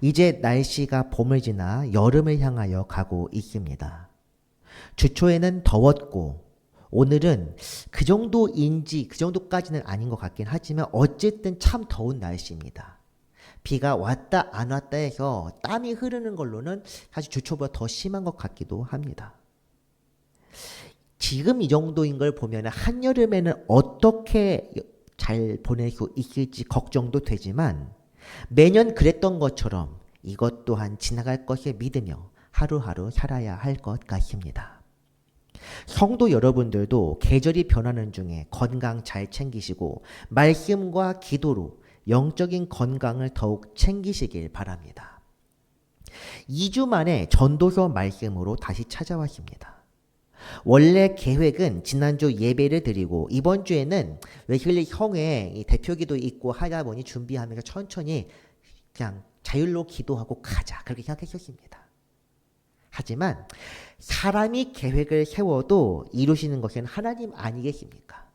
이제 날씨가 봄을 지나 여름을 향하여 가고 있습니다. 주초에는 더웠고 오늘은 그 정도인지 그 정도까지는 아닌 것 같긴 하지만 어쨌든 참 더운 날씨입니다. 비가 왔다 안 왔다 해서 땀이 흐르는 걸로는 사실 주초보다 더 심한 것 같기도 합니다. 지금 이 정도인 걸 보면 한여름에는 어떻게 잘 보낼 수 있을지 걱정도 되지만 매년 그랬던 것처럼 이것 또한 지나갈 것을 믿으며 하루하루 살아야 할 것 같습니다. 성도 여러분들도 계절이 변하는 중에 건강 잘 챙기시고 말씀과 기도로 영적인 건강을 더욱 챙기시길 바랍니다. 2주 만에 전도서 말씀으로 다시 찾아왔습니다. 원래 계획은 지난주 예배를 드리고 이번 주에는 웨슬리 형의 대표기도 있고 하다 보니 준비하면서 천천히 그냥 자율로 기도하고 가자 그렇게 생각했었습니다. 하지만 사람이 계획을 세워도 이루시는 것은 하나님 아니겠습니까?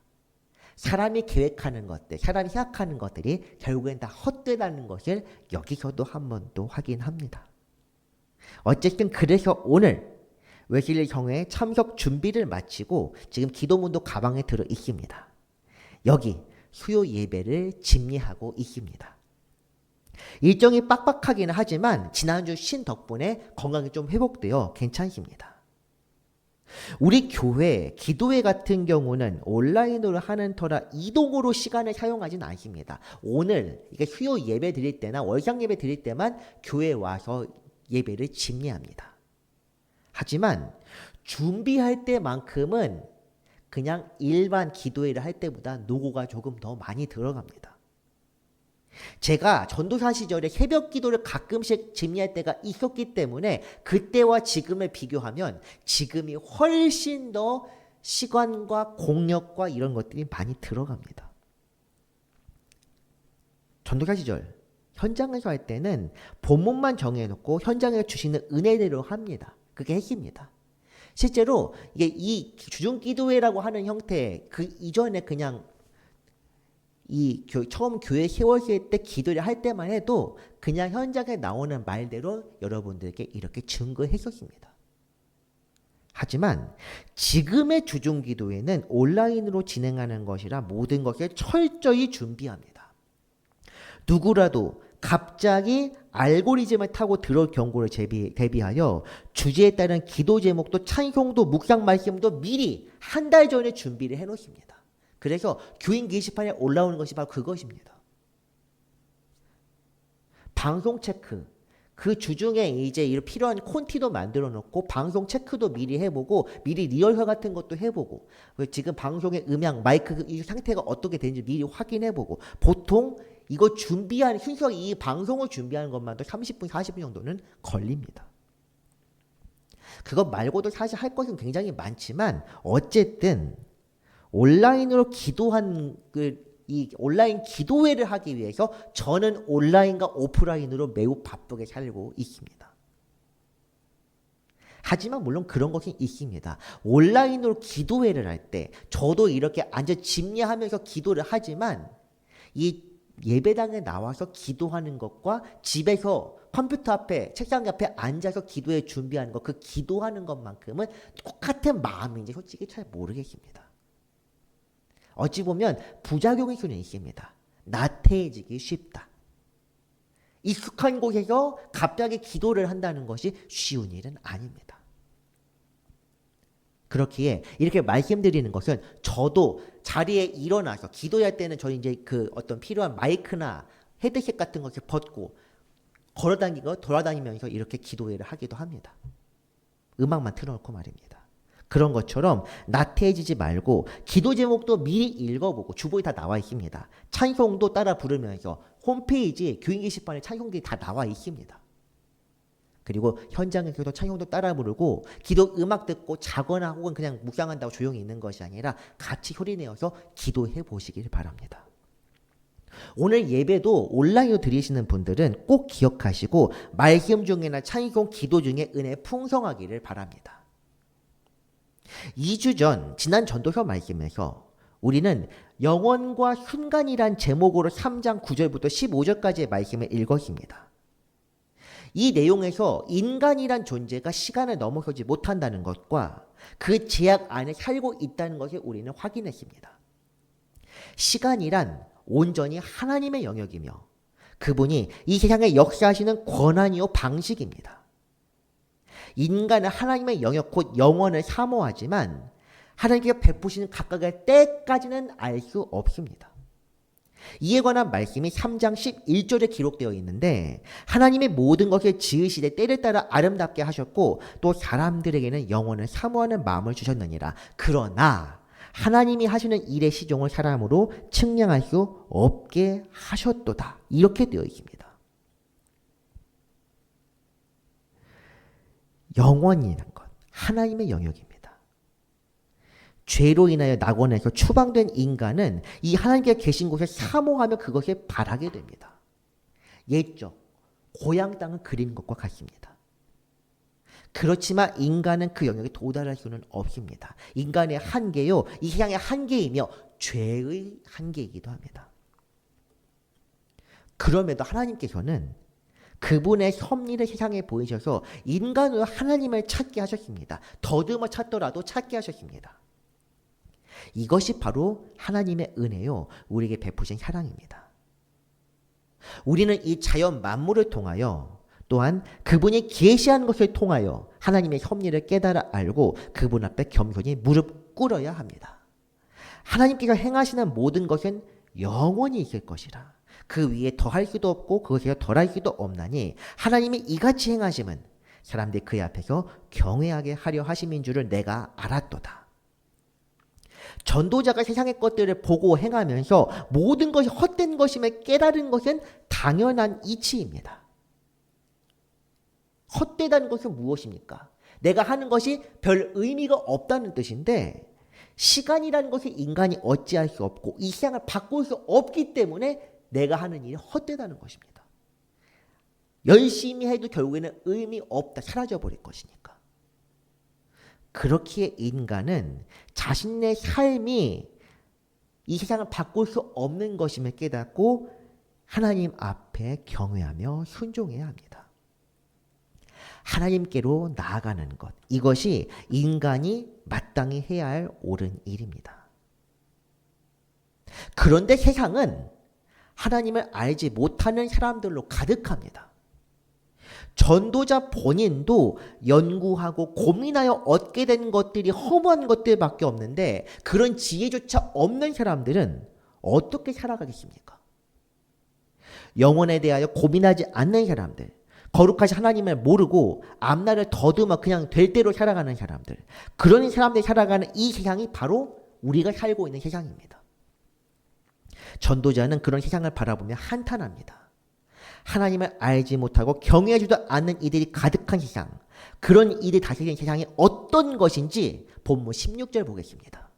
사람이 계획하는 것들, 사람이 생각하는 것들이 결국엔 다 헛되다는 것을 여기서도 한 번 또 확인합니다. 어쨌든 그래서 오늘 웨슬리 형의 참석 준비를 마치고 지금 기도문도 가방에 들어 있습니다. 여기 수요 예배를 집례하고 있습니다. 일정이 빡빡하기는 하지만 지난주 신 덕분에 건강이 좀 회복되어 괜찮습니다. 우리 교회 기도회 같은 경우는 온라인으로 하는 터라 이동으로 시간을 사용하지는 않습니다. 오늘 이게 수요 예배 드릴 때나 월상 예배 드릴 때만 교회에 와서 예배를 집례합니다. 하지만 준비할 때만큼은 그냥 일반 기도회를 할 때보다 노고가 조금 더 많이 들어갑니다. 제가 전도사 시절에 새벽 기도를 가끔씩 집례할 때가 있었기 때문에 그때와 지금을 비교하면 지금이 훨씬 더 시간과 공력과 이런 것들이 많이 들어갑니다. 전도사 시절 현장에서 할 때는 본문만 정해놓고 현장에 주시는 은혜대로 합니다. 그게 핵입니다. 실제로 이게 이 주중기도회라고 하는 형태 그 이전에 그냥 처음 교회 세웠을 때 기도를 할 때만 해도 그냥 현장에 나오는 말대로 여러분들께 이렇게 증거했었습니다. 하지만 지금의 주중기도회는 온라인으로 진행하는 것이라 모든 것을 철저히 준비합니다. 누구라도 갑자기 알고리즘을 타고 들어올 경우를 대비하여 주제에 따른 기도 제목도 찬송도 묵상 말씀도 미리 한 달 전에 준비를 해놓습니다. 그래서 교인 게시판에 올라오는 것이 바로 그것입니다. 방송 체크, 그 주중에 이제 필요한 콘티도 만들어 놓고 방송 체크도 미리 해보고 미리 리허설 같은 것도 해보고 지금 방송의 음향, 마이크 이 상태가 어떻게 되는지 미리 확인해보고 보통 이거 준비하는 순수하게 이 방송을 준비하는 것만도 30분, 40분 정도는 걸립니다. 그것 말고도 사실 할 것은 굉장히 많지만 어쨌든 온라인으로 기도한 이 온라인 기도회를 하기 위해서 저는 온라인과 오프라인으로 매우 바쁘게 살고 있습니다. 하지만 물론 그런 것이 있습니다. 온라인으로 기도회를 할 때 저도 이렇게 앉아 집례하면서 기도를 하지만 이 예배당에 나와서 기도하는 것과 집에서 컴퓨터 앞에 책상 옆에 앉아서 기도회 준비하는 것 그 기도하는 것만큼은 똑같은 마음인지 솔직히 잘 모르겠습니다. 어찌 보면 부작용일 수는 있습니다. 나태해지기 쉽다. 익숙한 곳에서 갑자기 기도를 한다는 것이 쉬운 일은 아닙니다. 그렇기에 이렇게 말씀드리는 것은 저도 자리에 일어나서 기도할 때는 저희 이제 그 어떤 필요한 마이크나 헤드셋 같은 것을 벗고 걸어다니고 돌아다니면서 이렇게 기도회를 하기도 합니다. 음악만 틀어놓고 말입니다. 그런 것처럼 나태해지지 말고 기도 제목도 미리 읽어보고 주보에 다 나와 있습니다. 찬송도 따라 부르면서 홈페이지 교인 게시판에 찬송들이 다 나와 있습니다. 그리고 현장에서도 찬송도 따라 부르고 기도 음악 듣고 자거나 혹은 그냥 묵상한다고 조용히 있는 것이 아니라 같이 소리내어서 기도해 보시길 바랍니다. 오늘 예배도 온라인으로 드리시는 분들은 꼭 기억하시고 말씀 중이나 찬송 기도 중에 은혜 풍성하기를 바랍니다. 2주 전 지난 전도서 말씀에서 우리는 영원과 순간이란 제목으로 3장 9절부터 15절까지의 말씀을 읽었습니다. 이 내용에서 인간이란 존재가 시간을 넘어서지 못한다는 것과 그 제약 안에 살고 있다는 것을 우리는 확인했습니다. 시간이란 온전히 하나님의 영역이며 그분이 이 세상에 역사하시는 권한이요 방식입니다. 인간은 하나님의 영역 곧 영원을 사모하지만 하나님께서 베푸시는 각각의 때까지는 알 수 없습니다. 이에 관한 말씀이 3장 11절에 기록되어 있는데 하나님의 모든 것을 지으시되 때를 따라 아름답게 하셨고 또 사람들에게는 영원을 사모하는 마음을 주셨느니라. 그러나 하나님이 하시는 일의 시종을 사람으로 측량할 수 없게 하셨도다. 이렇게 되어 있습니다. 영원이라는 것, 하나님의 영역입니다. 죄로 인하여 낙원에서 추방된 인간은 이 하나님께서 계신 곳에 사모하며 그것을 바라게 됩니다. 옛적 고향 땅을 그린 것과 같습니다. 그렇지만 인간은 그 영역에 도달할 수는 없습니다. 인간의 한계요, 이 세상의 한계이며 죄의 한계이기도 합니다. 그럼에도 하나님께서는 그분의 섭리를 세상에 보이셔서 인간으로 하나님을 찾게 하셨습니다. 더듬어 찾더라도 찾게 하셨습니다. 이것이 바로 하나님의 은혜요, 우리에게 베푸신 사랑입니다. 우리는 이 자연 만물을 통하여 또한 그분이 계시한 것을 통하여 하나님의 섭리를 깨달아 알고 그분 앞에 겸손히 무릎 꿇어야 합니다. 하나님께서 행하시는 모든 것은 영원히 있을 것이라. 그 위에 더할 수도 없고 그것에 덜할 수도 없나니 하나님이 이같이 행하심은 사람들이 그의 앞에서 경외하게 하려 하심인 줄을 내가 알았도다. 전도자가 세상의 것들을 보고 행하면서 모든 것이 헛된 것임을 깨달은 것은 당연한 이치입니다. 헛되다는 것은 무엇입니까? 내가 하는 것이 별 의미가 없다는 뜻인데 시간이라는 것을 인간이 어찌할 수 없고 이 세상을 바꿀 수 없기 때문에 내가 하는 일이 헛되다는 것입니다. 열심히 해도 결국에는 의미 없다, 사라져버릴 것이니까. 그렇기에 인간은 자신의 삶이 이 세상을 바꿀 수 없는 것임을 깨닫고 하나님 앞에 경외하며 순종해야 합니다. 하나님께로 나아가는 것, 이것이 인간이 마땅히 해야 할 옳은 일입니다. 그런데 세상은 하나님을 알지 못하는 사람들로 가득합니다. 전도자 본인도 연구하고 고민하여 얻게 된 것들이 허무한 것들밖에 없는데 그런 지혜조차 없는 사람들은 어떻게 살아가겠습니까? 영혼에 대하여 고민하지 않는 사람들, 거룩하신 하나님을 모르고 앞날을 더듬어 그냥 될 대로 살아가는 사람들, 그런 사람들이 살아가는 이 세상이 바로 우리가 살고 있는 세상입니다. 전도자는 그런 세상을 바라보며 한탄합니다. 하나님을 알지 못하고 경외하지도 않는 이들이 가득한 세상, 그런 이들이 다스리는 세상이 어떤 것인지 본문 16절 보겠습니다.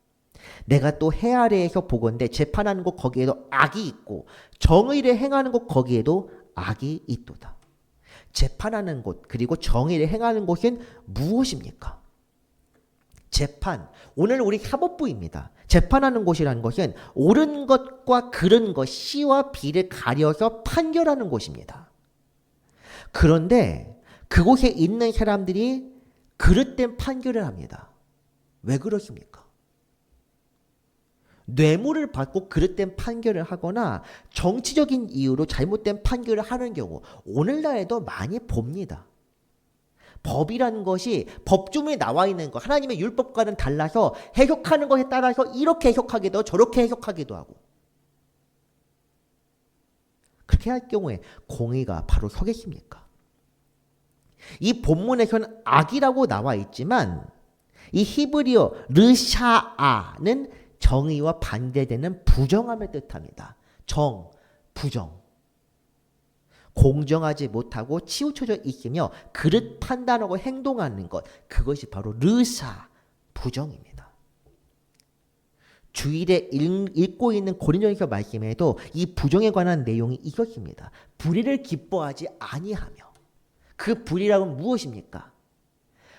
내가 또 해 아래에서 보건대 재판하는 곳 거기에도 악이 있고 정의를 행하는 곳 거기에도 악이 있도다. 재판하는 곳 그리고 정의를 행하는 곳은 무엇입니까? 재판, 오늘 우리 사법부입니다. 재판하는 곳이라는 것은 옳은 것과 그른 것, C와 B를 가려서 판결하는 곳입니다. 그런데 그곳에 있는 사람들이 그릇된 판결을 합니다. 왜 그렇습니까? 뇌물을 받고 그릇된 판결을 하거나 정치적인 이유로 잘못된 판결을 하는 경우 오늘날에도 많이 봅니다. 법이라는 것이 법조문에 나와 있는 것, 하나님의 율법과는 달라서 해석하는 것에 따라서 이렇게 해석하기도 하고 저렇게 해석하기도 하고, 그렇게 할 경우에 공의가 바로 서겠습니까? 이 본문에서는 악이라고 나와 있지만 이 히브리어 르샤아는 정의와 반대되는 부정함을 뜻합니다. 정, 부정. 공정하지 못하고 치우쳐져 있으며 그릇 판단하고 행동하는 것, 그것이 바로 르사, 부정입니다. 주일에 읽고 있는 고린도전서 말씀에도 이 부정에 관한 내용이 있었습니다. 불의를 기뻐하지 아니하며, 그 불의라고는 무엇입니까?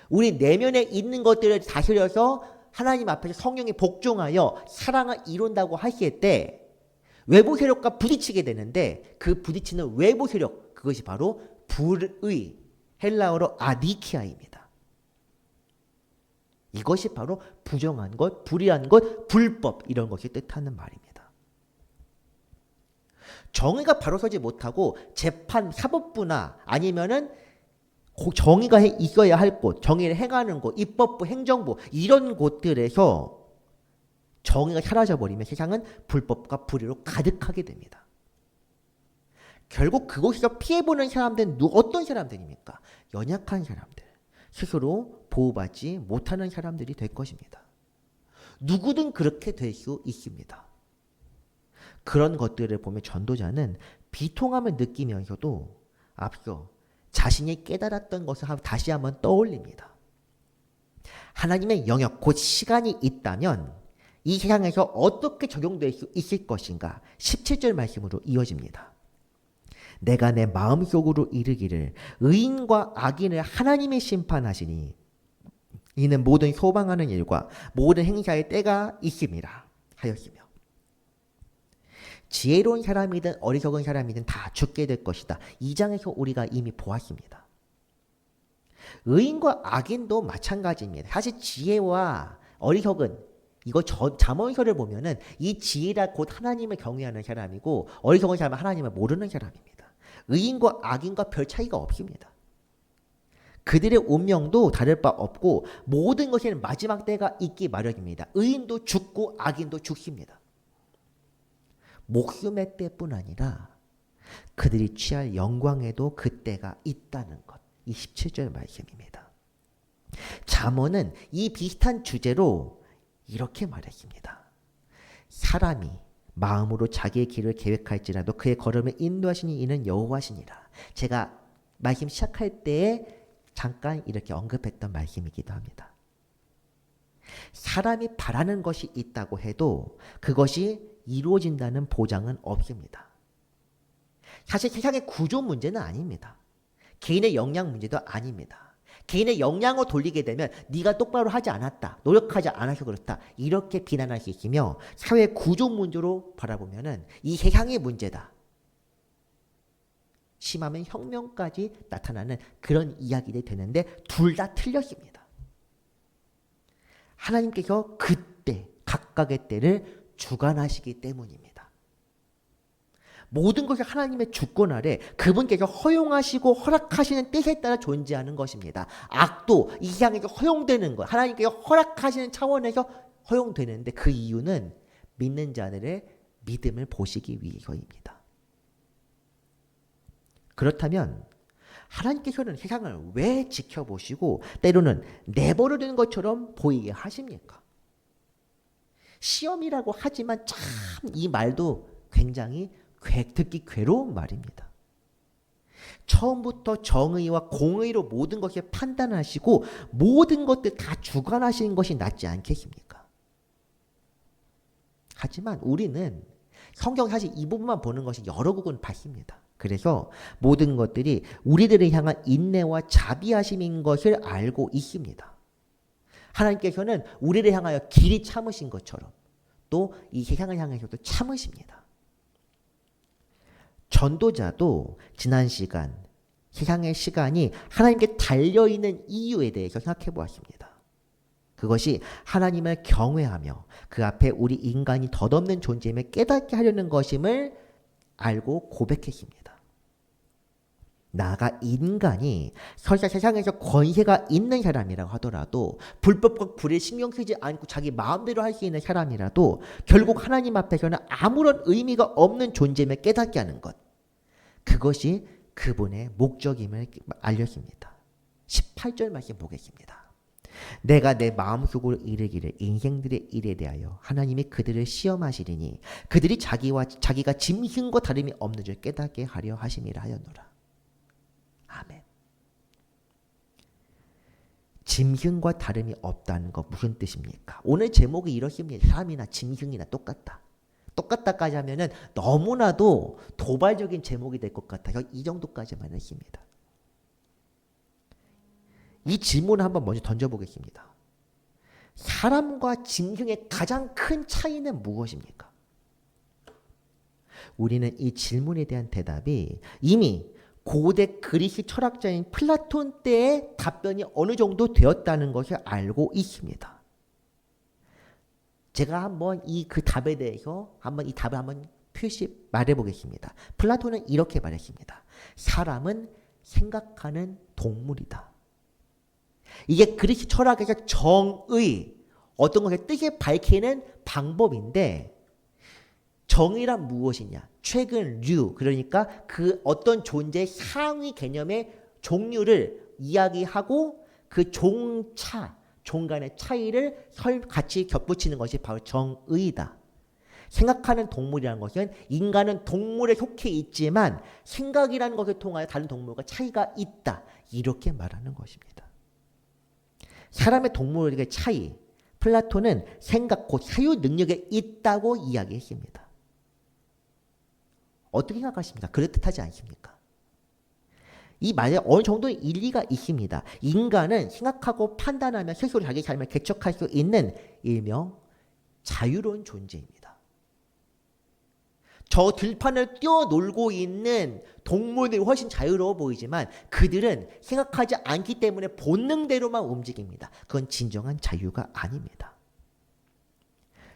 우리 내면에 있는 것들을 다스려서 하나님 앞에서 성령이 복종하여 사랑을 이룬다고 하실 때 외부 세력과 부딪히게 되는데 그 부딪히는 외부 세력, 그것이 바로 불의, 헬라어로 아디키아입니다. 이것이 바로 부정한 것, 불의한 것, 불법 이런 것이 뜻하는 말입니다. 정의가 바로 서지 못하고 재판 사법부나 아니면은 정의가 있어야 할 곳, 정의를 행하는 곳, 입법부, 행정부 이런 곳들에서 정의가 사라져버리면 세상은 불법과 불의로 가득하게 됩니다. 결국 그곳에서 피해보는 사람들은 어떤 사람들입니까? 연약한 사람들, 스스로 보호받지 못하는 사람들이 될 것입니다. 누구든 그렇게 될 수 있습니다. 그런 것들을 보면 전도자는 비통함을 느끼면서도 앞서 자신이 깨달았던 것을 다시 한번 떠올립니다. 하나님의 영역, 곧 시간이 있다면 이 세상에서 어떻게 적용될 수 있을 것인가? 17절 말씀으로 이어집니다. 내가 내 마음속으로 이르기를 의인과 악인을 하나님이 심판하시니 이는 모든 소망하는 일과 모든 행사의 때가 있음이라 하였으며 지혜로운 사람이든 어리석은 사람이든 다 죽게 될 것이다. 2장에서 우리가 이미 보았습니다. 의인과 악인도 마찬가지입니다. 사실 지혜와 어리석은 이거 잠언서를 보면은 이 지혜라 곧 하나님을 경외하는 사람이고 어리석은 사람은 하나님을 모르는 사람입니다. 의인과 악인과 별 차이가 없습니다. 그들의 운명도 다를 바 없고 모든 것에는 마지막 때가 있기 마련입니다. 의인도 죽고 악인도 죽습니다. 목숨의 때뿐 아니라 그들이 취할 영광에도 그 때가 있다는 것. 이 17절 말씀입니다. 잠언은 이 비슷한 주제로 이렇게 말했습니다. 사람이 마음으로 자기의 길을 계획할지라도 그의 걸음을 인도하시니 이는 여호와시니라. 제가 말씀 시작할 때에 잠깐 이렇게 언급했던 말씀이기도 합니다. 사람이 바라는 것이 있다고 해도 그것이 이루어진다는 보장은 없습니다. 사실 세상의 구조 문제는 아닙니다. 개인의 역량 문제도 아닙니다. 개인의 역량을 돌리게 되면 네가 똑바로 하지 않았다, 노력하지 않아서 그렇다 이렇게 비난할 수 있으며 사회 구조 문제로 바라보면은 이 세상의 문제다. 심하면 혁명까지 나타나는 그런 이야기들이 되는데 둘 다 틀렸습니다. 하나님께서 그때 각각의 때를 주관하시기 때문입니다. 모든 것이 하나님의 주권 아래 그분께서 허용하시고 허락하시는 뜻에 따라 존재하는 것입니다. 악도 이 세상에서 허용되는 것, 하나님께서 허락하시는 차원에서 허용되는데 그 이유는 믿는 자들의 믿음을 보시기 위해서입니다. 그렇다면 하나님께서는 세상을 왜 지켜보시고 때로는 내버려두는 것처럼 보이게 하십니까? 시험이라고 하지만 참 이 말도 굉장히 듣기 괴로운 말입니다. 처음부터 정의와 공의로 모든 것을 판단하시고 모든 것들 다 주관하시는 것이 낫지 않겠습니까? 하지만 우리는 성경 사실 이 부분만 보는 것이 여러 부분 봤습니다. 그래서 모든 것들이 우리들을 향한 인내와 자비하심인 것을 알고 있습니다. 하나님께서는 우리를 향하여 길이 참으신 것처럼 또 이 세상을 향해서도 참으십니다. 전도자도 지난 시간 세상의 시간이 하나님께 달려있는 이유에 대해서 생각해 보았습니다. 그것이 하나님을 경외하며 그 앞에 우리 인간이 덧없는 존재임을 깨닫게 하려는 것임을 알고 고백했습니다. 나아가 인간이 설사 세상에서 권세가 있는 사람이라고 하더라도 불법과 불에 신경 쓰지 않고 자기 마음대로 할 수 있는 사람이라도 결국 하나님 앞에서는 아무런 의미가 없는 존재임을 깨닫게 하는 것. 그것이 그분의 목적임을 알렸습니다. 18절 말씀 보겠습니다. 내가 내 마음속으로 이르기를 인생들의 일에 대하여 하나님이 그들을 시험하시리니 그들이 자기가 짐승과 다름이 없는 줄 깨닫게 하려 하심이라 하였노라. 아멘. 짐승과 다름이 없다는 거 무슨 뜻입니까? 오늘 제목이 이렇습니다. 사람이나 짐승이나 똑같다. 똑같다까지 하면은 너무나도 도발적인 제목이 될 것 같아서 이 정도까지만 했습니다. 이 질문을 한번 먼저 던져보겠습니다. 사람과 짐승의 가장 큰 차이는 무엇입니까? 우리는 이 질문에 대한 대답이 이미 고대 그리스 철학자인 플라톤 때의 답변이 어느 정도 되었다는 것을 알고 있습니다. 제가 한번 그 답에 대해서 이 답을 한번 표시 말해 보겠습니다. 플라톤은 이렇게 말했습니다. 사람은 생각하는 동물이다. 이게 그리스 철학에서 정의, 어떤 것의 뜻을 밝히는 방법인데, 정의란 무엇이냐? 최근 류, 그러니까 그 어떤 존재의 상위 개념의 종류를 이야기하고 그 종차, 종간의 차이를 같이 겹붙이는 것이 바로 정의다. 생각하는 동물이라는 것은 인간은 동물에 속해 있지만 생각이라는 것을 통하여 다른 동물과 차이가 있다. 이렇게 말하는 것입니다. 사람의 동물의 차이, 플라톤은 생각, 곧 사유 능력에 있다고 이야기했습니다. 어떻게 생각하십니까? 그럴듯하지 않습니까? 이 말에 어느 정도 일리가 있습니다. 인간은 생각하고 판단하며 스스로 자기 삶을 개척할 수 있는 일명 자유로운 존재입니다. 저 들판을 뛰어놀고 있는 동물들이 훨씬 자유로워 보이지만 그들은 생각하지 않기 때문에 본능대로만 움직입니다. 그건 진정한 자유가 아닙니다.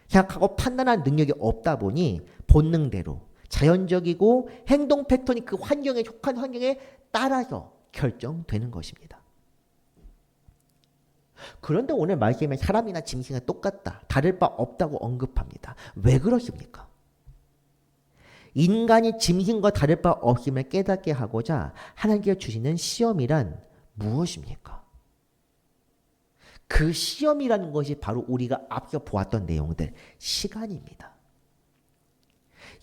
생각하고 판단하는 능력이 없다 보니 본능대로 자연적이고 행동 패턴이 그 환경에 속한 환경에 따라서 결정되는 것입니다. 그런데 오늘 말씀에 사람이나 짐승은 똑같다, 다를 바 없다고 언급합니다. 왜 그렇습니까? 인간이 짐승과 다를 바 없음을 깨닫게 하고자 하나님께서 주시는 시험이란 무엇입니까? 그 시험이라는 것이 바로 우리가 앞서 보았던 내용들, 시간입니다.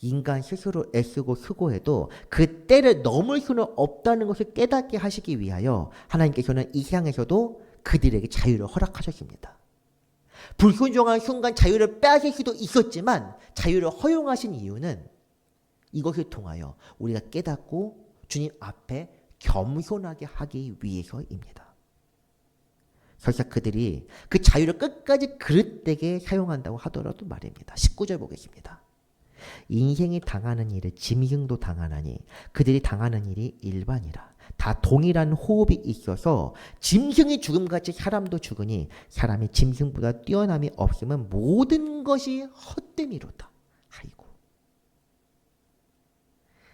인간 스스로 애쓰고 수고해도 그 때를 넘을 수는 없다는 것을 깨닫게 하시기 위하여 하나님께서는 이 세상에서도 그들에게 자유를 허락하셨습니다. 불순종한 순간 자유를 빼앗을 수도 있었지만 자유를 허용하신 이유는 이것을 통하여 우리가 깨닫고 주님 앞에 겸손하게 하기 위해서입니다. 설사 그들이 그 자유를 끝까지 그릇되게 사용한다고 하더라도 말입니다. 19절 보겠습니다. 인생이 당하는 일을 짐승도 당하나니 그들이 당하는 일이 일반이라. 다 동일한 호흡이 있어서 짐승이 죽음같이 사람도 죽으니 사람이 짐승보다 뛰어남이 없으면 모든 것이 헛됨이로다. 아이고.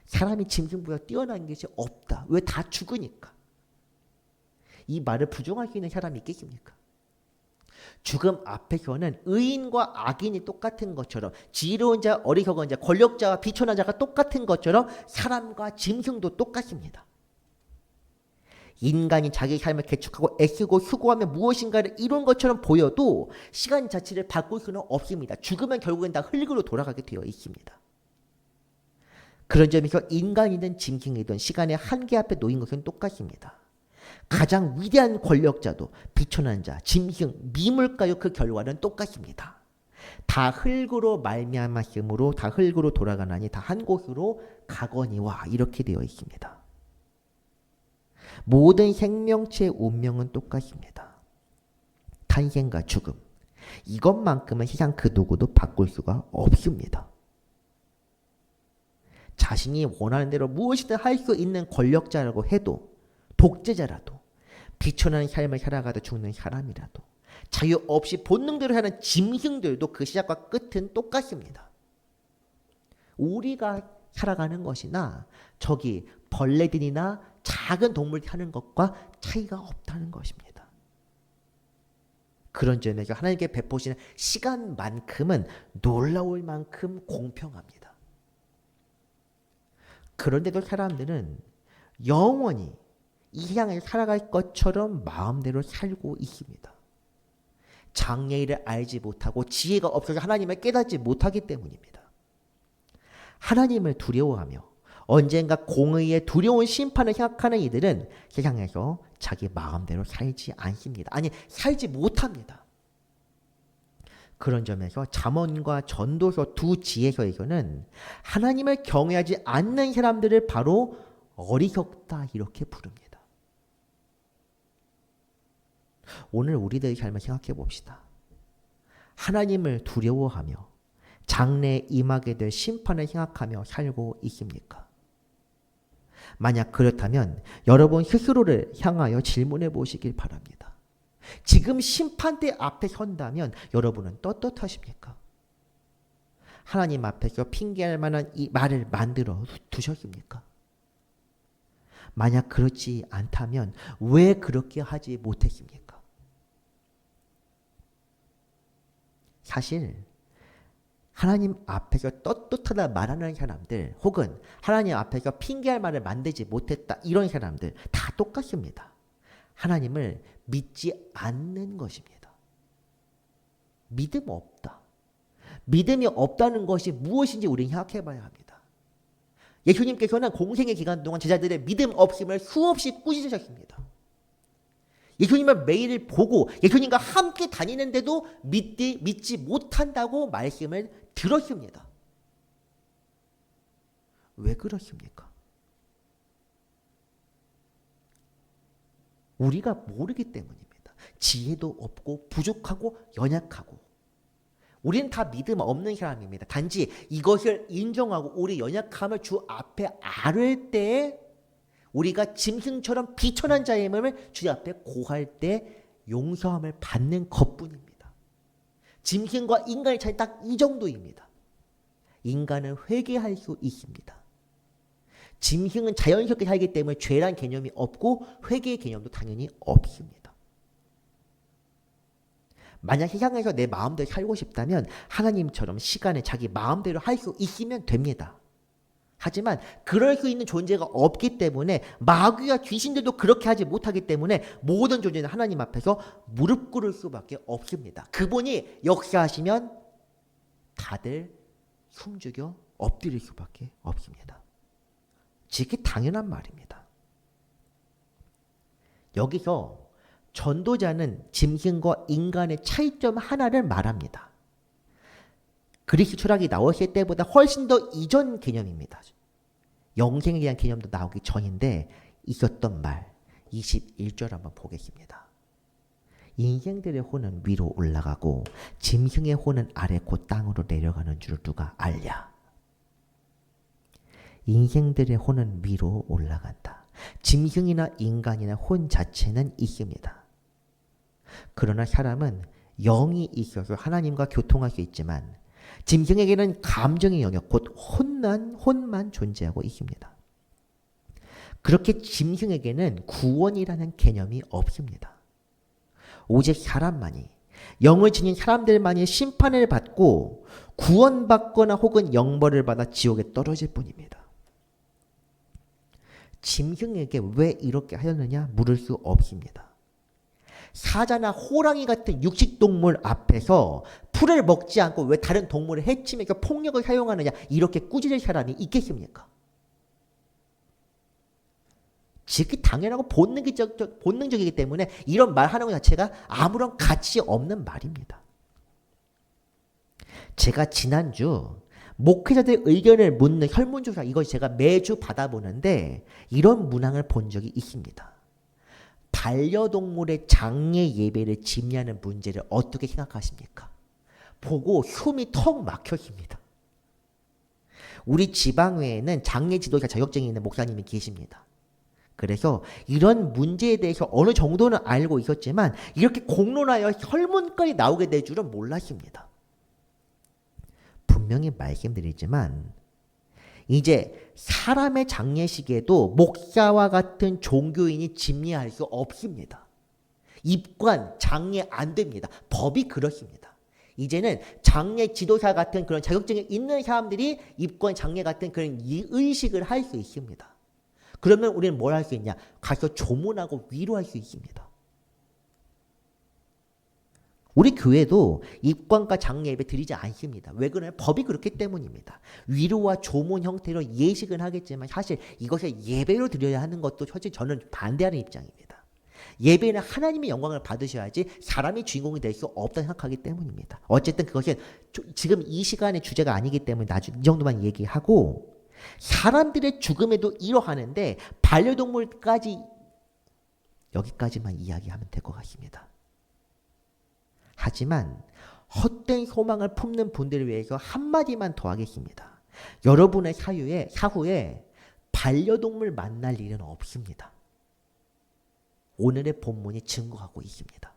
사람이 짐승보다 뛰어난 것이 없다. 왜? 다 죽으니까. 이 말을 부정할 수 있는 사람이 있겠습니까? 죽음 앞에서는 의인과 악인이 똑같은 것처럼, 지혜로운 자, 어리석은 자, 권력자와 비천한 자가 똑같은 것처럼 사람과 짐승도 똑같습니다. 인간이 자기 삶을 개척하고 애쓰고 수고하며 무엇인가를 이룬 것처럼 보여도 시간 자체를 바꿀 수는 없습니다. 죽으면 결국엔 다 흙으로 돌아가게 되어 있습니다. 그런 점에서 인간이든 짐승이든 시간의 한계 앞에 놓인 것은 똑같습니다. 가장 위대한 권력자도 비천한 자, 짐승, 미물가요, 그 결과는 똑같습니다. 다 흙으로 말미암았으므로 다 흙으로 돌아가나니 다 한 곳으로 가거니와, 이렇게 되어 있습니다. 모든 생명체의 운명은 똑같습니다. 탄생과 죽음, 이것만큼은 세상 그 누구도 바꿀 수가 없습니다. 자신이 원하는 대로 무엇이든 할 수 있는 권력자라고 해도, 독재자라도, 비천한 삶을 살아가다 죽는 사람이라도, 자유 없이 본능대로 하는 짐승들도 그 시작과 끝은 똑같습니다. 우리가 살아가는 것이나 저기 벌레들이나 작은 동물이 하는 것과 차이가 없다는 것입니다. 그런 점에서 하나님께 베푸시는 시간만큼은 놀라울 만큼 공평합니다. 그런데도 사람들은 영원히 이 세상에 살아갈 것처럼 마음대로 살고 있습니다. 장래일을 알지 못하고 지혜가 없어서 하나님을 깨닫지 못하기 때문입니다. 하나님을 두려워하며 언젠가 공의의 두려운 심판을 생각하는 이들은 세상에서 자기 마음대로 살지 않습니다. 아니, 살지 못합니다. 그런 점에서 잠언과 전도서 두 지혜서에서는 하나님을 경외하지 않는 사람들을 바로 어리석다, 이렇게 부릅니다. 오늘 우리들의 삶을 생각해 봅시다. 하나님을 두려워하며 장래에 임하게 될 심판을 생각하며 살고 있습니까? 만약 그렇다면 여러분 스스로를 향하여 질문해 보시길 바랍니다. 지금 심판대 앞에 선다면 여러분은 떳떳하십니까? 하나님 앞에서 핑계할 만한 이 말을 만들어 두셨습니까? 만약 그렇지 않다면 왜 그렇게 하지 못했습니까? 사실 하나님 앞에서 떳떳하다 말하는 사람들 혹은 하나님 앞에서 핑계할 말을 만들지 못했다 이런 사람들 다 똑같습니다. 하나님을 믿지 않는 것입니다. 믿음 없다. 믿음이 없다는 것이 무엇인지 우리는 생각해 봐야 합니다. 예수님께서는 공생의 기간 동안 제자들의 믿음 없음을 수없이 꾸짖으셨습니다. 예수님을 매일 보고 예수님과 함께 다니는데도 믿지 못한다고 말씀을 들었습니다. 왜 그렇습니까? 우리가 모르기 때문입니다. 지혜도 없고 부족하고 연약하고 우리는 다 믿음 없는 사람입니다. 단지 이것을 인정하고 우리 연약함을 주 앞에 아를 때에 우리가 짐승처럼 비천한 자임을 주 앞에 고할 때 용서함을 받는 것뿐입니다. 짐승과 인간의 차이 딱 이 정도입니다. 인간은 회개할 수 있습니다. 짐승은 자연스럽게 살기 때문에 죄란 개념이 없고 회개의 개념도 당연히 없습니다. 만약 세상에서 내 마음대로 살고 싶다면 하나님처럼 시간을 자기 마음대로 할 수 있으면 됩니다. 하지만 그럴 수 있는 존재가 없기 때문에 마귀와 귀신들도 그렇게 하지 못하기 때문에 모든 존재는 하나님 앞에서 무릎 꿇을 수밖에 없습니다. 그분이 역사하시면 다들 숨죽여 엎드릴 수밖에 없습니다. 지극히 당연한 말입니다. 여기서 전도자는 짐승과 인간의 차이점 하나를 말합니다. 그리스 철학이 나왔을 때보다 훨씬 더 이전 개념입니다. 영생에 대한 개념도 나오기 전인데 있었던 말 21절 한번 보겠습니다. 인생들의 혼은 위로 올라가고 짐승의 혼은 아래 곧 땅으로 내려가는 줄 누가 알랴. 인생들의 혼은 위로 올라간다. 짐승이나 인간이나 혼 자체는 있습니다. 그러나 사람은 영이 있어서 하나님과 교통할 수 있지만 짐승에게는 감정의 영역 곧 혼만 존재하고 있습니다. 그렇게 짐승에게는 구원이라는 개념이 없습니다. 오직 사람만이 영을 지닌 사람들만이 심판을 받고 구원받거나 혹은 영벌을 받아 지옥에 떨어질 뿐입니다. 짐승에게 왜 이렇게 하였느냐 물을 수 없습니다. 사자나 호랑이 같은 육식동물 앞에서 풀을 먹지 않고 왜 다른 동물을 해치며 폭력을 사용하느냐 이렇게 꾸짖을 사람이 있겠습니까? 지극히 당연하고 본능적이기 때문에 이런 말하는 것 자체가 아무런 가치 없는 말입니다. 제가 지난주 목회자들 의견을 묻는 설문조사 이걸 제가 매주 받아보는데 이런 문항을 본 적이 있습니다. 반려동물의 장례 예배를 집례하는 문제를 어떻게 생각하십니까? 보고 숨이 턱 막혔습니다. 우리 지방회에는 장례 지도자 자격증이 있는 목사님이 계십니다. 그래서 이런 문제에 대해서 어느 정도는 알고 있었지만 이렇게 공론하여 설문까지 나오게 될 줄은 몰랐습니다. 분명히 말씀드리지만 이제 사람의 장례식에도 목사와 같은 종교인이 집례할 수 없습니다. 입관, 장례 안 됩니다. 법이 그렇습니다. 이제는 장례 지도사 같은 그런 자격증이 있는 사람들이 입관, 장례 같은 그런 의식을 할 수 있습니다. 그러면 우리는 뭘 할 수 있냐? 가서 조문하고 위로할 수 있습니다. 우리 교회도 입관과 장례 예배 드리지 않습니다. 왜 그러냐? 법이 그렇기 때문입니다. 위로와 조문 형태로 예식은 하겠지만 사실 이것을 예배로 드려야 하는 것도 솔직히 저는 반대하는 입장입니다. 예배는 하나님의 영광을 받으셔야지 사람이 주인공이 될 수 없다고 생각하기 때문입니다. 어쨌든 그것은 지금 이 시간의 주제가 아니기 때문에 나중에 이 정도만 얘기하고 사람들의 죽음에도 이러하는데 반려동물까지 여기까지만 이야기하면 될 것 같습니다. 하지만 헛된 소망을 품는 분들을 위해서 한마디만 더 하겠습니다. 여러분의 사후에 반려동물 만날 일은 없습니다. 오늘의 본문이 증거하고 있습니다.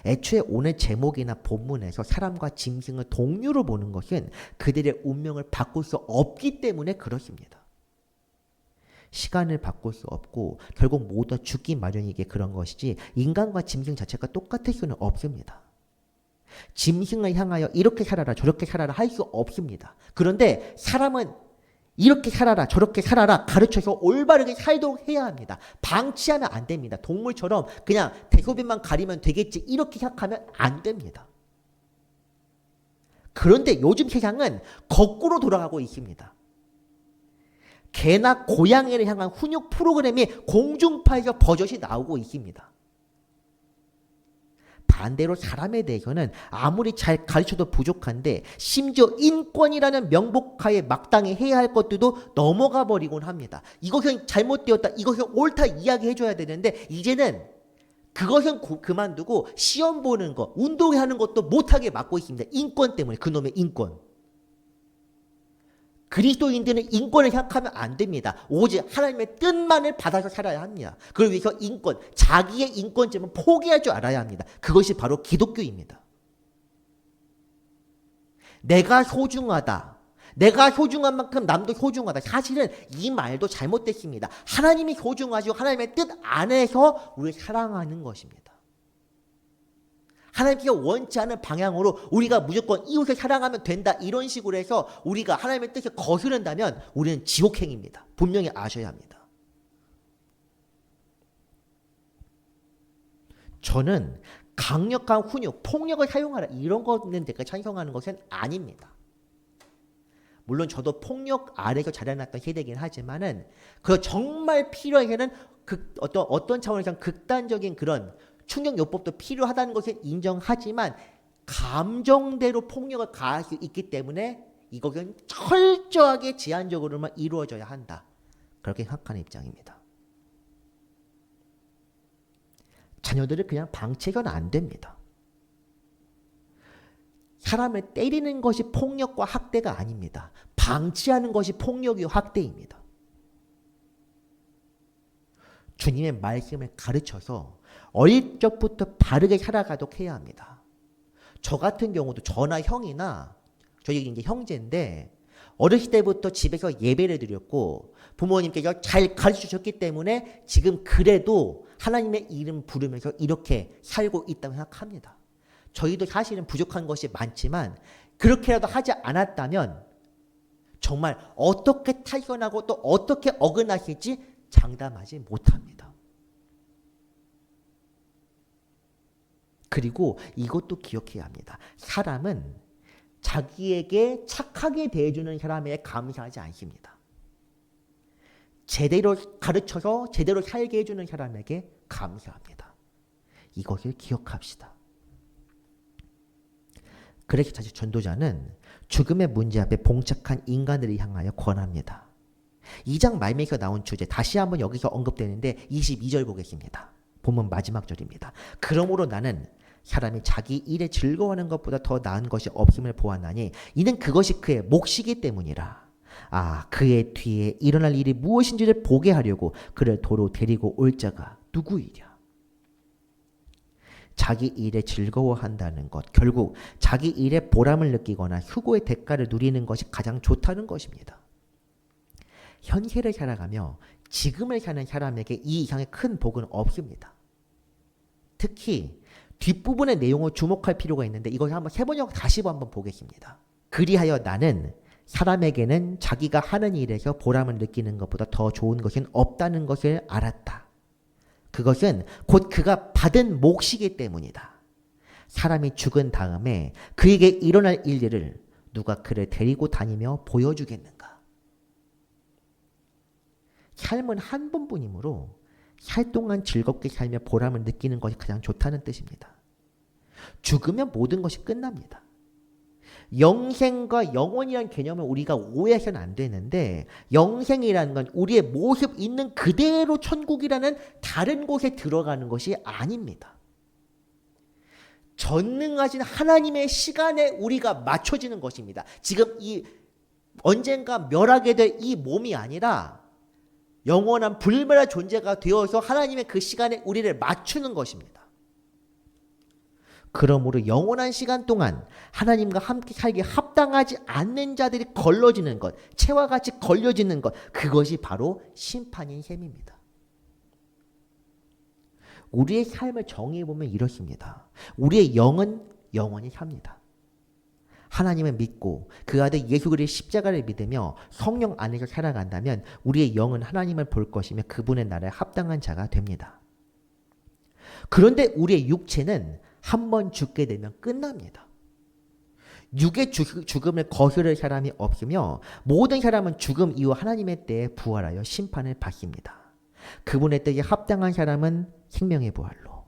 애초에 오늘 제목이나 본문에서 사람과 짐승을 동류로 보는 것은 그들의 운명을 바꿀 수 없기 때문에 그렇습니다. 시간을 바꿀 수 없고 결국 모두 죽기 마련이기에 그런 것이지 인간과 짐승 자체가 똑같을 수는 없습니다. 짐승을 향하여 이렇게 살아라 저렇게 살아라 할 수 없습니다. 그런데 사람은 이렇게 살아라 저렇게 살아라 가르쳐서 올바르게 살도록 해야 합니다. 방치하면 안 됩니다. 동물처럼 그냥 대소변만 가리면 되겠지 이렇게 생각하면 안 됩니다. 그런데 요즘 세상은 거꾸로 돌아가고 있습니다. 개나 고양이를 향한 훈육 프로그램이 공중파에서 버젓이 나오고 있습니다. 반대로 사람에 대해서는 아무리 잘 가르쳐도 부족한데 심지어 인권이라는 명목하에 마땅히 해야 할 것들도 넘어가 버리곤 합니다. 이것은 잘못되었다, 이것은 옳다 이야기해 줘야 되는데 이제는 그것은 그만두고 시험 보는 거, 운동하는 것도 못하게 막고 있습니다. 인권 때문에, 그놈의 인권. 그리스도인들은 인권을 생각하면 안 됩니다. 오직 하나님의 뜻만을 받아서 살아야 합니다. 그걸 위해서 인권, 자기의 인권점은 포기할 줄 알아야 합니다. 그것이 바로 기독교입니다. 내가 소중하다. 내가 소중한 만큼 남도 소중하다. 사실은 이 말도 잘못됐습니다. 하나님이 소중하시고 하나님의 뜻 안에서 우리를 사랑하는 것입니다. 하나님께서 원치 않은 방향으로 우리가 무조건 이웃을 사랑하면 된다 이런 식으로 해서 우리가 하나님의 뜻을 거스른다면 우리는 지옥행입니다. 분명히 아셔야 합니다. 저는 강력한 훈육, 폭력을 사용하라 이런 거는 제가 찬성하는 것은 아닙니다. 물론 저도 폭력 아래서 자라났던 세대이긴 하지만은 그 정말 필요해서는 어떤 차원에서 극단적인 그런 충격요법도 필요하다는 것을 인정하지만 감정대로 폭력을 가할 수 있기 때문에 이것은 철저하게 제한적으로만 이루어져야 한다. 그렇게 생각하는 입장입니다. 자녀들을 그냥 방치해서는 안 됩니다. 사람을 때리는 것이 폭력과 학대가 아닙니다. 방치하는 것이 폭력이요 학대입니다. 주님의 말씀을 가르쳐서 어릴 적부터 바르게 살아가도록 해야 합니다. 저 같은 경우도 저나 형이나 저희 이제 형제인데 어렸을 때부터 집에서 예배를 드렸고 부모님께서 잘 가르쳐 주셨기 때문에 지금 그래도 하나님의 이름 부르면서 이렇게 살고 있다고 생각합니다. 저희도 사실은 부족한 것이 많지만 그렇게라도 하지 않았다면 정말 어떻게 타협하고 또 어떻게 어긋나실지 장담하지 못합니다. 그리고 이것도 기억해야 합니다. 사람은 자기에게 착하게 대해주는 사람에게 감사하지 않습니다. 제대로 가르쳐서 제대로 살게 해주는 사람에게 감사합니다. 이것을 기억합시다. 그래서 사실 전도자는 죽음의 문제 앞에 봉착한 인간들을 향하여 권합니다. 2장 말미에서 나온 주제 다시 한번 여기서 언급되는데 22절 보겠습니다. 본문 마지막 절입니다. 그러므로 나는 사람이 자기 일에 즐거워하는 것보다 더 나은 것이 없음을 보았나니 이는 그것이 그의 몫이기 때문이라. 아, 그의 뒤에 일어날 일이 무엇인지를 보게 하려고 그를 도로 데리고 올 자가 누구이랴. 자기 일에 즐거워한다는 것, 결국 자기 일에 보람을 느끼거나 휴고의 대가를 누리는 것이 가장 좋다는 것입니다. 현세를 살아가며 지금을 사는 사람에게 이 이상의 큰 복은 없습니다. 특히 뒷부분의 내용을 주목할 필요가 있는데 이것을 한번 세 번역 다시 한번 보겠습니다. 그리하여 나는 사람에게는 자기가 하는 일에서 보람을 느끼는 것보다 더 좋은 것은 없다는 것을 알았다. 그것은 곧 그가 받은 몫이기 때문이다. 사람이 죽은 다음에 그에게 일어날 일들을 누가 그를 데리고 다니며 보여주겠는가? 삶은 한 번뿐이므로 살 동안 즐겁게 살며 보람을 느끼는 것이 가장 좋다는 뜻입니다. 죽으면 모든 것이 끝납니다. 영생과 영원이라는 개념을 우리가 오해해서는 안 되는데 영생이라는 건 우리의 모습 있는 그대로 천국이라는 다른 곳에 들어가는 것이 아닙니다. 전능하신 하나님의 시간에 우리가 맞춰지는 것입니다. 지금 이 언젠가 멸하게 될 이 몸이 아니라 영원한 불멸의 존재가 되어서 하나님의 그 시간에 우리를 맞추는 것입니다. 그러므로 영원한 시간 동안 하나님과 함께 살기 합당하지 않는 자들이 걸러지는 것, 채와 같이 걸려지는 것, 그것이 바로 심판인 셈입니다. 우리의 삶을 정의해보면 이렇습니다. 우리의 영은 영원히 삽니다. 하나님을 믿고 그 아들 예수 그리스도의 십자가를 믿으며 성령 안에서 살아간다면 우리의 영은 하나님을 볼 것이며 그분의 나라에 합당한 자가 됩니다. 그런데 우리의 육체는 한 번 죽게 되면 끝납니다. 육의 죽음을 거스를 사람이 없으며 모든 사람은 죽음 이후 하나님의 때에 부활하여 심판을 받습니다. 그분의 때에 합당한 사람은 생명의 부활로,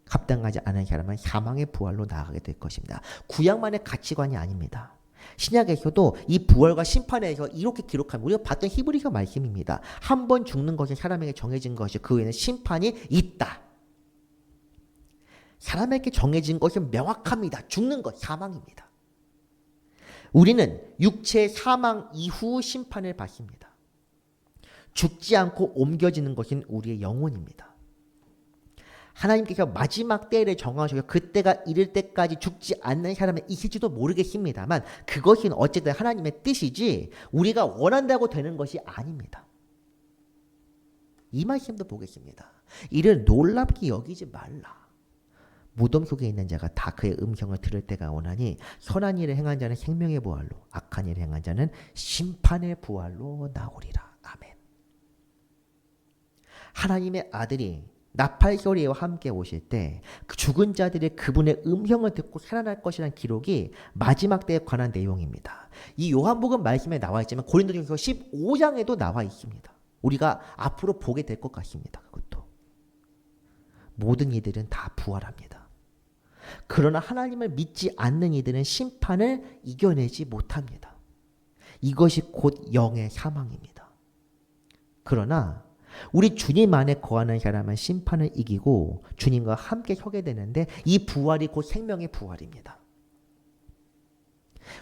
합당하지 않은 사람은 사망의 부활로 나아가게 될 것입니다. 구약만의 가치관이 아닙니다. 신약에서도 이 부활과 심판에 대해서 이렇게 기록하면 우리가 봤던 히브리서 말씀입니다. 한 번 죽는 것이 사람에게 정해진 것이 그 외에는 심판이 있다. 사람에게 정해진 것은 명확합니다. 죽는 것, 사망입니다. 우리는 육체의 사망 이후 심판을 받습니다. 죽지 않고 옮겨지는 것은 우리의 영혼입니다. 하나님께서 마지막 때를 정하셔서 그때가 이를 때까지 죽지 않는 사람이 있을지도 모르겠습니다만 그것은 어쨌든 하나님의 뜻이지 우리가 원한다고 되는 것이 아닙니다. 이 말씀도 보겠습니다. 이를 놀랍게 여기지 말라. 무덤 속에 있는 자가 다 그의 음성을 들을 때가 오나니 선한 일을 행한 자는 생명의 부활로, 악한 일을 행한 자는 심판의 부활로 나오리라. 아멘. 하나님의 아들이 나팔 소리와 함께 오실 때 그 죽은 자들이 그분의 음성을 듣고 살아날 것이라는 기록이 마지막 때에 관한 내용입니다. 이 요한복음 말씀에 나와 있지만 고린도전서 15장에도 나와 있습니다. 우리가 앞으로 보게 될 것 같습니다. 그것도. 모든 이들은 다 부활합니다. 그러나 하나님을 믿지 않는 이들은 심판을 이겨내지 못합니다. 이것이 곧 영의 사망입니다. 그러나 우리 주님 안에 거하는 사람은 심판을 이기고 주님과 함께 서게 되는데 이 부활이 곧 생명의 부활입니다.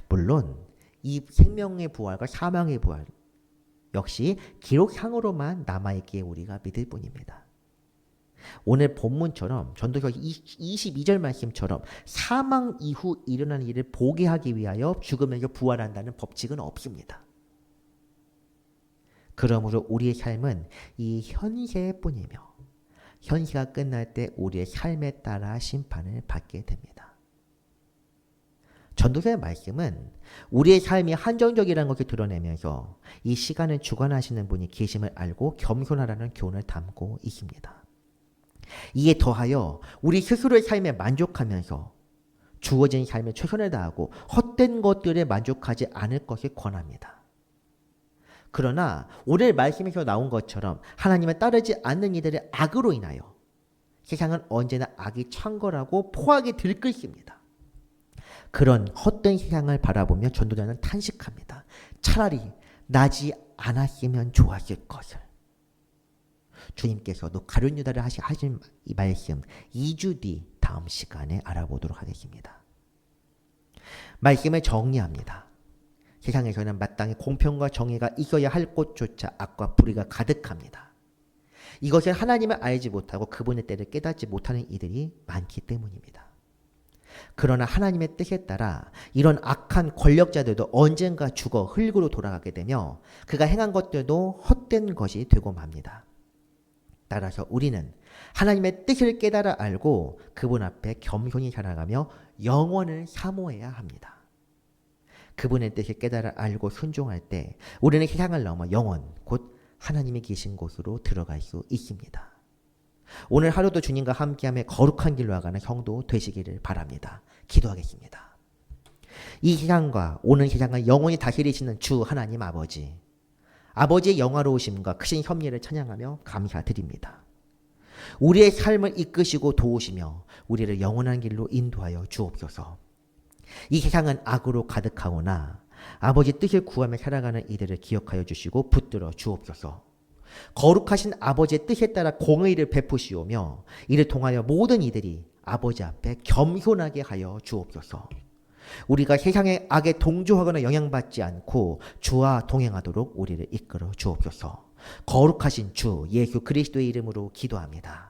물론 이 생명의 부활과 사망의 부활 역시 기록상으로만 남아있기에 우리가 믿을 뿐입니다. 오늘 본문처럼 전도서 22절 말씀처럼 사망 이후 일어난 일을 보게 하기 위하여 죽으면서 부활한다는 법칙은 없습니다. 그러므로 우리의 삶은 이 현세뿐이며 현세가 끝날 때 우리의 삶에 따라 심판을 받게 됩니다. 전도서의 말씀은 우리의 삶이 한정적이라는 것을 드러내면서 이 시간을 주관하시는 분이 계심을 알고 겸손하라는 교훈을 담고 있습니다. 이에 더하여 우리 스스로의 삶에 만족하면서 주어진 삶에 최선을 다하고 헛된 것들에 만족하지 않을 것을 권합니다. 그러나 오늘 말씀에서 나온 것처럼 하나님을 따르지 않는 이들의 악으로 인하여 세상은 언제나 악이 창궐하고 포악이 들끓습니다. 그런 헛된 세상을 바라보며 전도자는 탄식합니다. 차라리 나지 않았으면 좋았을 것을. 주님께서도 가룟 유다를 하신 이 말씀 2주 뒤 다음 시간에 알아보도록 하겠습니다. 말씀을 정리합니다. 세상에서는 마땅히 공평과 정의가 있어야 할 곳조차 악과 불의가 가득합니다. 이것을 하나님을 알지 못하고 그분의 때를 깨닫지 못하는 이들이 많기 때문입니다. 그러나 하나님의 뜻에 따라 이런 악한 권력자들도 언젠가 죽어 흙으로 돌아가게 되며 그가 행한 것들도 헛된 것이 되고 맙니다. 따라서 우리는 하나님의 뜻을 깨달아 알고 그분 앞에 겸손히 살아가며 영원을 사모해야 합니다. 그분의 뜻을 깨달아 알고 순종할 때 우리는 세상을 넘어 영원, 곧 하나님이 계신 곳으로 들어갈 수 있습니다. 오늘 하루도 주님과 함께하며 거룩한 길로 나가는 성도 되시기를 바랍니다. 기도하겠습니다. 이 세상과 오는 세상을 영원히 다스리시는 주 하나님 아버지, 아버지의 영화로우심과 크신 섭리를 찬양하며 감사드립니다. 우리의 삶을 이끄시고 도우시며 우리를 영원한 길로 인도하여 주옵소서. 이 세상은 악으로 가득하오나 아버지 뜻을 구하며 살아가는 이들을 기억하여 주시고 붙들어 주옵소서. 거룩하신 아버지의 뜻에 따라 공의를 베푸시오며 이를 통하여 모든 이들이 아버지 앞에 겸손하게 하여 주옵소서. 우리가 세상의 악에 동조하거나 영향받지 않고 주와 동행하도록 우리를 이끌어 주옵소서. 거룩하신 주 예수 그리스도의 이름으로 기도합니다.